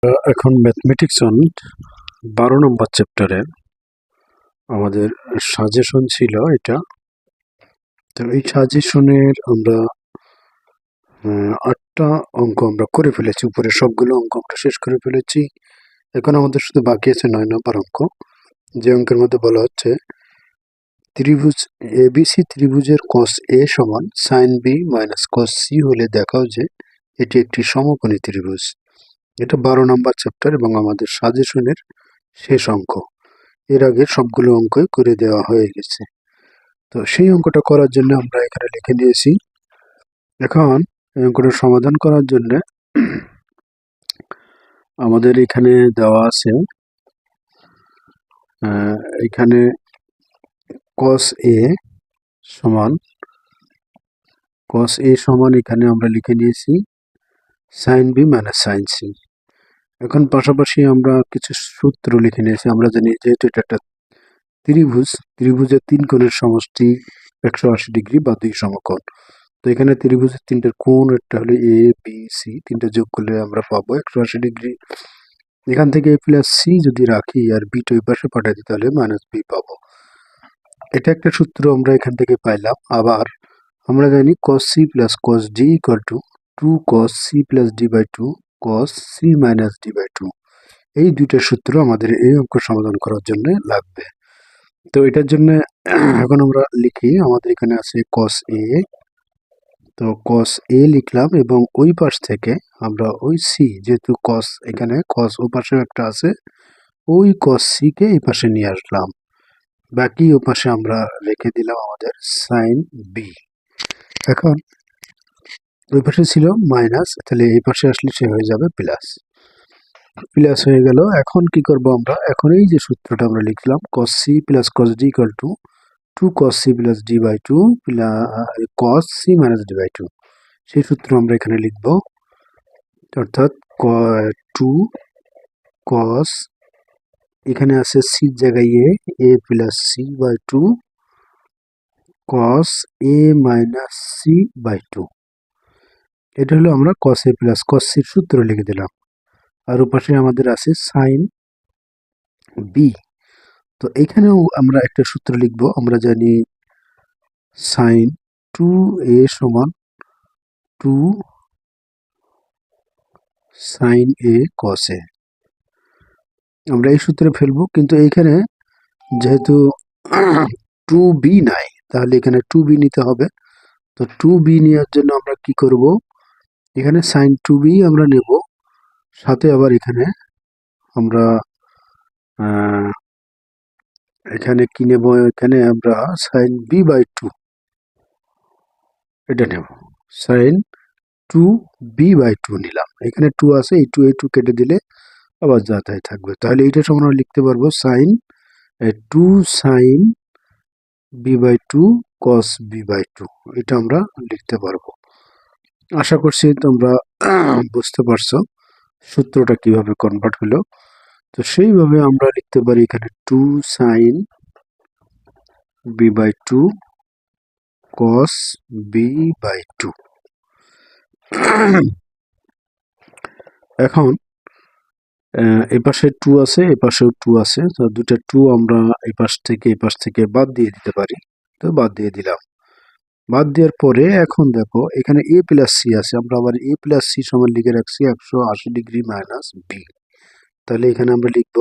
এখন mathematics on 12 নম্বর চ্যাপ্টারে আমাদের সাজেশন ছিল এটা। তো এই সাজেশনের আমরা 8টা অঙ্ক আমরা করে ফেলেছি, উপরে সবগুলো অঙ্ক আমরা শেষ করে ফেলেছি। এখন আমাদের শুধু বাকি আছে 9 নম্বর অঙ্ক, যে অঙ্কের মধ্যে বলা হচ্ছে ত্রিভুজ এবিসি ত্রিভুজের cos a সমান sin b minus cos c হলে দেখাও যে এটি একটি সমকোণী ত্রিভুজ। এটা 12 নম্বর চ্যাপ্টার এবং আমাদের সাজেশনের শেষ অঙ্ক। এর আগে সবগুলো অঙ্কই করে দেওয়া হয়ে গেছে। তো সেই অঙ্কটা করার জন্য আমরা এখানে লিখে নিয়েছি। এখন এই অঙ্কটা সমাধান করার জন্য আমাদের এখানে দেওয়া আছে, এখানে cos a সমান এখানে আমরা লিখে নিয়েছি sin b minus sin c। এখন পাশাপাশি আমরা কিছু সূত্র লিখে নিয়েছি। আমরা জানি যেহেতু এটা একটা ত্রিভুজের 3 কোণের সমষ্টি 180 ডিগ্রি বা 2 সমকোণ। তো এখানে ত্রিভুজের 3টা কোণ, একটা হলো এ বি সি, 3টা যোগ করলে আমরা পাবো 180 ডিগ্রি। এখান থেকে a প্লাস সি যদি রাখি আর বিটা ওই পাশে পাঠাই দিই তাহলে মাইনাস বি পাবো। এটা একটা সূত্র আমরা এখান থেকে পাইলাম। আবার আমরা জানি cos c plus cos d equal to 2 cos c plus d by 2 cos c minus d by 2। এই দুইটা সূত্র আমাদের এই অঙ্ক সমাধান করার জন্য লাগবে। তো এটার জন্য এখন আমরা লিখি, আমাদের এখানে আছে cos a। তো cos a লিখলাম এবং ওই পাশ থেকে আমরা ওই c, যেহেতু cos এখানে cos ও পাশে একটা আছে, ওই cos c কে এই পাশে নিয়ে আসলাম। বাকি ও পাশে আমরা রেখে দিলাম আমাদের sin b। এখন ওই পাশে ছিল মাইনাস, তাহলে এই পাশে আসলে সে হয়ে যাবে প্লাস। প্লাস হয়ে গেল। এখন কি করব আমরা? এখন এই যে সূত্রটা আমরা লিখলাম cos c plus cos d equal to 2 cos c plus d by 2 cos c minus d by 2, সেই সূত্র আমরা এখানে লিখব। অর্থাৎ 2 cos, এখানে আছে c জায়গায় a plus c by 2 cos a minus c by 2। এটা হলো আমরা cos a plus cos c সূত্র লিখে দিলাম। আর ওপাশে আমাদের আছে sin b। তো এখানেও আমরা একটা সূত্র লিখব। আমরা জানি sin 2a সমান 2 sin a cos a। আমরা এই সূত্রে ফেলবো, কিন্তু এইখানে যেহেতু 2b নাই, তাহলে এখানে 2b নিতে হবে। তো 2b নেওয়ার জন্য আমরা কি করব? এখানে sin 2b আমরা নেব, সাথে আবার এখানে আমরা এখানে কি নেব? এখানে আমরা sin b বাই 2 এটা নেব। sin 2b বাই 2 নিলাম। এখানে 2 আছে, এই 2 কেটে দিলে আবার যা তাই থাকবে। তাহলে এইটা সমান আমরা লিখতে পারবো sin 2 sin b by 2 cos b by 2। এটা আমরা লিখতে পারবো। আশা করছি তোমরা বুঝতে পারছো সূত্রটা কিভাবে কনভার্ট হলো। তো সেইভাবে আমরা লিখতে পারি এখানে 2 sin b by 2 cos b by 2। এখন এই পাশে 2 আছে, এই পাশেও 2 আছে। তো দুটো 2 আমরা এই পাশ থেকে বাদ দিয়ে দিতে পারি। তো বাদ দিয়ে দিলাম। বাদ দেওয়ার পরে এখন দেখো এখানে a প্লাস c আছে, আমরা আবার a প্লাস c সমান লিখে রাখছি 180 ডিগ্রি মাইনাস b। তাহলে এখানে আমরা লিখব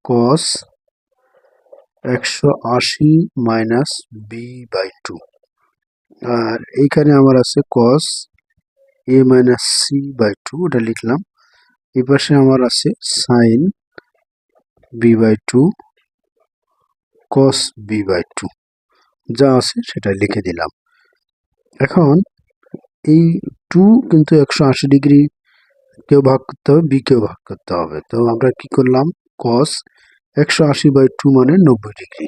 cos 180 মাইনাস b বাই 2। আর এইখানে আমার আছে cos a minus c by 2, ওটা লিখলাম। এই পাশে আমার আছে sin b by 2 cos b by 2, যা আছে সেটা লিখে দিলাম। এখন এই 2 কিন্তু 180 ডিগ্রি কেউ ভাগ করতে হবে, বি কেও ভাগ করতে হবে। তো আমরা কি করলাম? cos 180 বাই 2 মানে 90 ডিগ্রি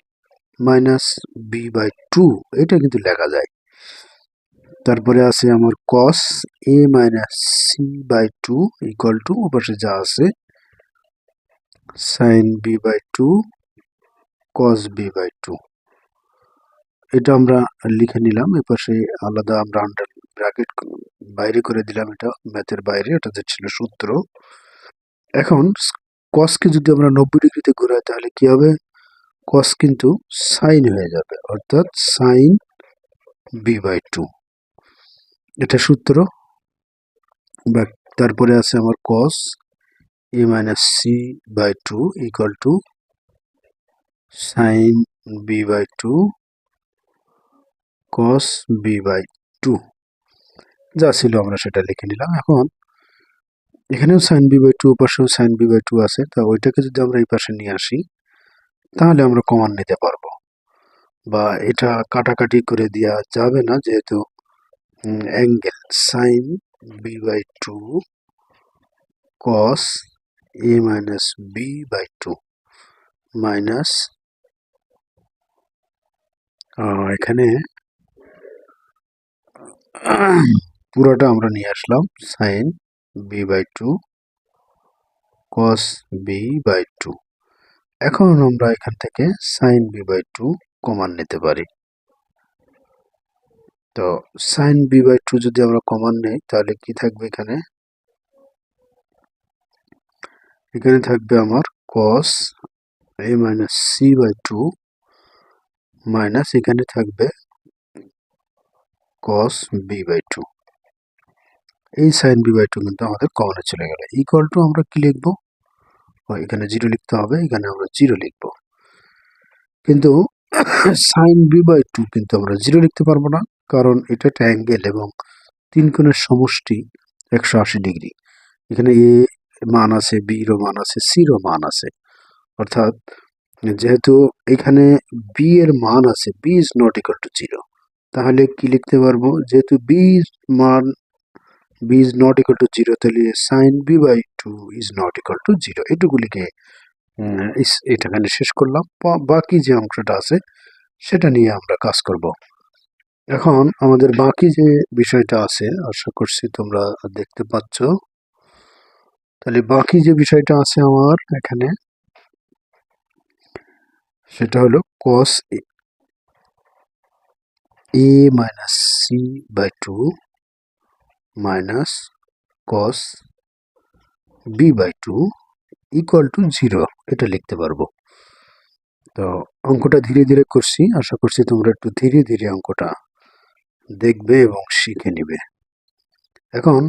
মাইনাস বি বাই 2, এটা কিন্তু লেখা যায়। তারপরে আছে আমার cos a minus c by 2 equal to ওপাশে যা আছে sin b by 2 cos b by 2। এটা আমরা লিখে নিলাম। এপাশে আলাদা আমরা আন্ডার ব্র্যাকেট বাইরে করে দিলাম, এটা ম্যাথের বাইরে, এটা যে ছিল সূত্র। এখন কসকে যদি আমরা 90 ডিগ্রিতে ঘোরাই তাহলে কি হবে, কস কিন্তু সাইন হয়ে যাবে, অর্থাৎ সাইন b/2। এটা সূত্র। বা তারপরে আছে আমার cos a-c/2 equal to sine b/2 cos b/2। যা ছিল আমরা সেটা লিখে নিলাম। এখন এখানেও সাইন b/2, পাশেও সাইন b/2 আছে, তা ওইটাকে যদি আমরা এই পাশে নিয়ে আসি তাহলে আমরা কমন নিতে পারবো, বা এটা কাটাকাটি করে দেওয়া যাবে না, যেহেতু অ্যাঙ্গেল সাইন b/2 কস a-b/2 মাইনাস এখানে পুরোটা আমরা নিয়ে আসলাম সাইন b/2 কস b/2। এখন আমরা এখান থেকে সাইন b/2 কমান নিতে পারি। তো সাইন b/2 যদি আমরা কমান নেই তাহলে কি থাকবে, এখানে থাকবে আমার কস a-c/2 মাইনাস এখানে থাকবে কস b/2। এই সাইন b/2 কিন্তু আমাদের কমনে চলে গেল। ইকুয়াল টু আমরা কি লিখবো, এখানে 0 লিখতে হবে, এখানে আমরা 0 লিখবো। কিন্তু সাইন b/2 কিন্তু আমরা 0 লিখতে পারবো না, কারণ এটা একটা অ্যাঙ্গেল এবং তিন কোণের সমষ্টি 180 ডিগ্রি। এখানে এ মান আছে, বিরও মান আছে, সিরও মান আছে, অর্থাৎ যেহেতু এখানে বি এর মান আছে, b is not equal to 0, তাহলে কি লিখতে পারবো, যেহেতু মান b is not equal to 0, তাহলে sine b/2 is not equal to 0। এটুকু লিখে এটাখানে শেষ করলাম। বাকি যে অংশটা আছে সেটা নিয়ে আমরা কাজ করব। এখন আমাদের বাকি যে বিষয়টা আছে, আশা করছি তোমরা দেখতে পাচ্ছ। তাহলে বাকি যে বিষয়টা আছে আমার এখানে, সেটা হলো cos a-c/2 minus cos b/2 equal to 0, এটা লিখতে পারবো। তো অঙ্কটা ধীরে ধীরে করছি, আশা করছি তোমরা একটু ধীরে ধীরে অঙ্কটা দেখবে এবং শিখে নিবে। এখন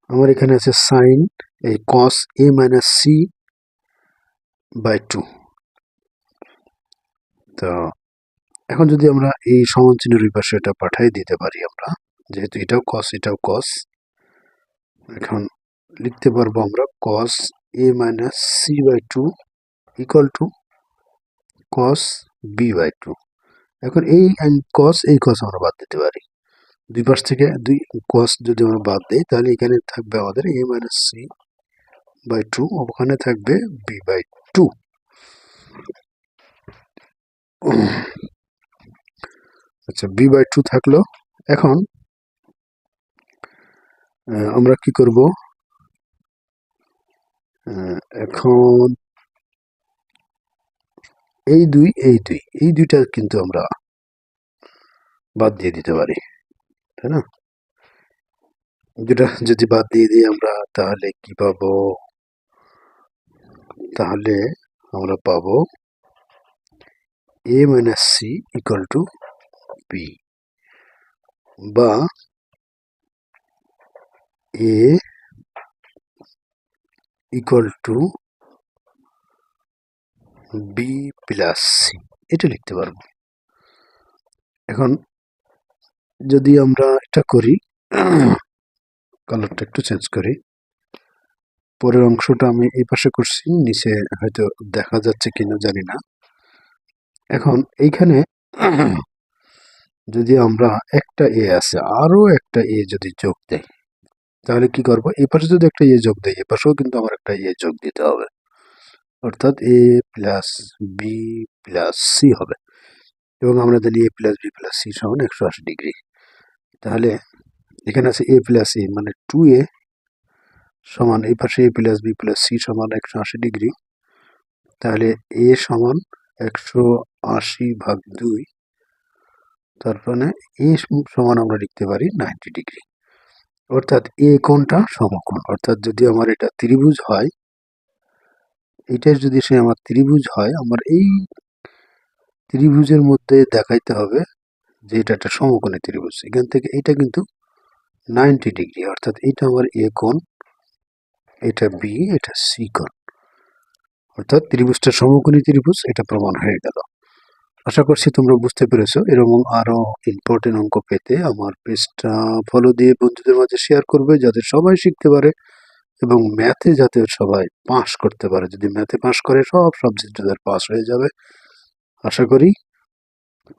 আমার এখানে আছে সাইন এই cos a-c/2। তো এখন যদি আমরা এই সমান চিহ্নের ওই পাশে এটা পাঠিয়ে দিতে পারি আমরা, যেহেতু এটাও cos এটাও cos, এখন লিখতে পারবো আমরা cos a-c/2 equal two cos b/2। এখন এই cos আমরা বাদ দিতে পারি, দুই পাশ থেকে দুই cos যদি আমরা বাদ দিই তাহলে এখানে থাকবে আমাদের a-c/2, ওখানে থাকবে b/2। আচ্ছা, b/2 থাকলো। এখন আমরা কি করব, এখন এই দুইটা কিন্তু আমরা বাদ দিয়ে দিতে পারি, তাই না? দুটা যদি বাদ দিয়ে দিই আমরা তাহলে কি পাবো, তাহলে আমরা পাবো a-c ইকুয়াল টু b, বা a equal to b plus c, এটা লিখতে পারবো। এখন যদি আমরা এটা করি, কালারটা একটু চেঞ্জ করি, পরের অংশটা আমি এই পাশে করছি, নিচে হয়তো দেখা যাচ্ছে কিনা জানি না। এখন এইখানে যদি আমরা একটা এ আছে, আরো একটা এ যদি যোগ দেই তাহলে কি করব, এই পাশে যদি একটা এ যোগ দেই এ পাশেও কিন্তু আমার একটা এ যোগ দিতে হবে, অর্থাৎ এ প্লাস বি প্লাস সি হবে। এবং আমরা জানি এ প্লাস বি প্লাস সি সমান 180 ডিগ্রি। তাহলে এখানে আছে এ প্লাস এ মানে 2a সমান, এই পাশে এ প্লাস বি প্লাস সি সমান 180 ডিগ্রি। তাহলে এ সমান 180/2, তার মানে এ সমান আমরা লিখতে পারি 90 ডিগ্রি। অর্থাৎ এ কোণটা সমকোণ, অর্থাৎ যদি আমার এটা ত্রিভুজ হয়, এটা যদি সে আমার ত্রিভুজ হয়, আমার এই ত্রিভুজের মধ্যে দেখাইতে হবে যে এটা একটা সমকোণী ত্রিভুজ। এখান থেকে এটা কিন্তু 90 ডিগ্রি, অর্থাৎ এটা আমার এ কোণ, এটা বি, এটা সি কোণ, অর্থাৎ ত্রিভুজটা সমকোণী ত্রিভুজ, এটা প্রমাণ হয়ে গেল। আশা করছি তোমরা বুঝতে পেরেছো। এরকম আরো ইম্পর্টেন্ট অঙ্ক পেতে আমার পেজটা ফলো দিয়ে বন্ধুদের মাঝে শেয়ার করবে, যাতে সবাই শিখতে পারে এবং ম্যাথে যাতে সবাই পাস করতে পারে। যদি ম্যাথে পাস করে, সব সাবজেক্টে তার পাস হয়ে যাবে আশা করি।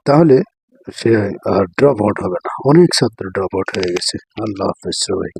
তাহলে সে আর ড্রপ আউট হবে না। অনেক ছাত্র ড্রপ আউট হয়ে গেছে। আল্লাহ হাফেজ সবাই।